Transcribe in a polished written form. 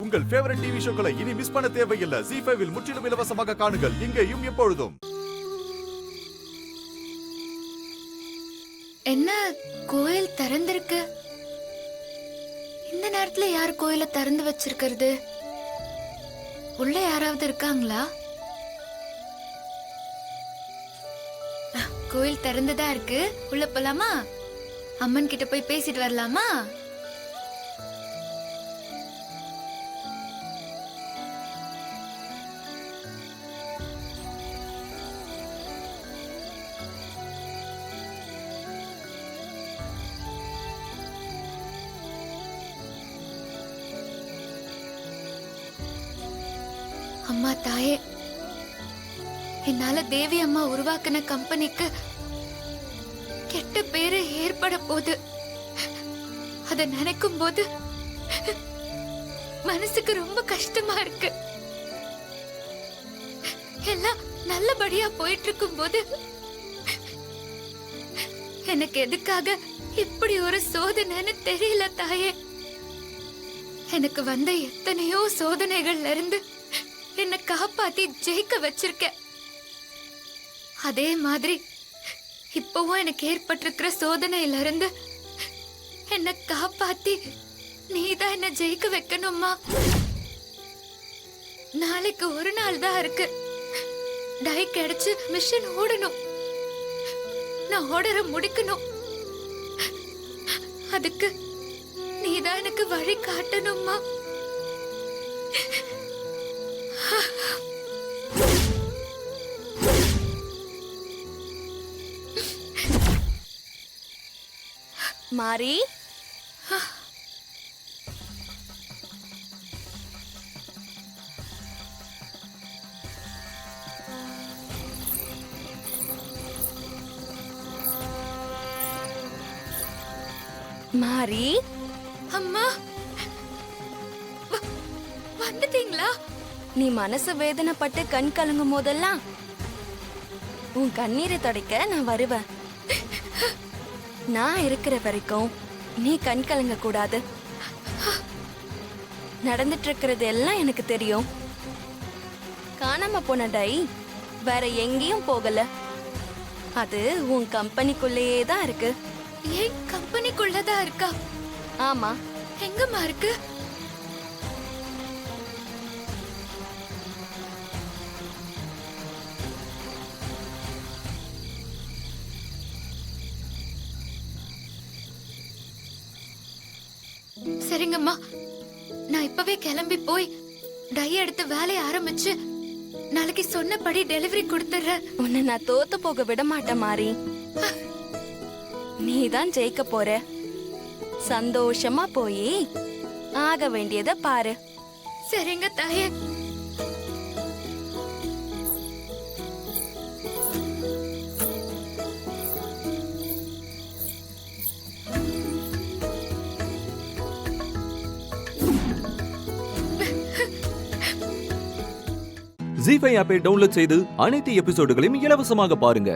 உங்கள் favourite TV ஷோக்களை இனி miss பண்ண தேவையில்லை. ZEE5 இல் முற்றிலும் இலவசமாக காணுங்கள். இங்கேயும் எப்பொழுதும். என்ன கோயில் திறந்திருக்கு? இந்த நேரத்துல யார் கோயில திறந்து வச்சிருக்கிறது? உள்ள யாராவது இருக்காங்களா? கோயில் திறந்துதா இருக்கு. உள்ள போலாமா? அம்மன் கிட்ட போய் பேசிட்டு வரலாமா? அம்மா தாயே, என்னால தேவி அம்மா உருவாக்கின கம்பெனிக்கு கெட்ட பேரு ஏற்பட போது. அத நினைக்கும் போது மனசுக்கு ரொம்ப கஷ்டமா இருக்கு. எல்லாம் நல்லபடியா போயிட்டு இருக்கும் போது எனக்கு எதுக்காக இப்படி ஒரு சோதனைன்னு தெரியல தாயே. எனக்கு வந்த எத்தனையோ சோதனைகள்ல இருந்து என்னை காப்பாத்தி ஜெயிக்க வச்சிருக்க. அதே மாதிரி இப்பவும் எனக்கு ஏற்பட்டிருக்கிற சோதனையில இருந்து என்னை காப்பாத்தி நீதான் என்ன ஜெயிக்க வைக்கணும்மா. நாளைக்கு ஒரு நாள் தான் இருக்கு. டை கிடைச்சு மிஷின் ஓடணும். நான் ஆர்டரை முடிக்கணும். அதுக்கு நீதான் எனக்கு வழி காட்டணும்மா. மாரி, மாரி, அம்மா வந்துட்டீங்களா? நீ மனசு வேதனைப்பட்டு கண் கலங்கும் போதெல்லாம் உன் கண்ணீரை துடைக்க நான் வருவேன். நான் இருக்கிற வரைக்கும் நீ கண் கலங்க கூடாது. நடந்துட்டு இருக்கிறது எல்லாம் எனக்கு தெரியும். காணாம போன டை வேற எங்கேயும் போகல. அது உன் கம்பெனிக்குள்ளேயே தான் இருக்கு. ஏன் கம்பெனிக்குள்ளதான் இருக்கா? ஆமா. எங்கம்மா இருக்கு? சரிங்கம்மா, நான் இப்பவே கிளம்பி போய் டை எடுத்து வேலையை ஆரம்பிச்சு நாளைக்கு சொன்னபடி டெலிவரி கொடுத்துறேன். உன்னை நான் தோத்து போக விட மாட்டேன் மாரி. நீதான் ஜெயிக்க போற. சந்தோஷமா போய் ஆக வேண்டியத பாரு. சரிங்க தாயே. ZEE5 ஆப்பை டவுன்லோட் செய்து அனைத்து எபிசோடுகளையும் இலவசமாக பாருங்க.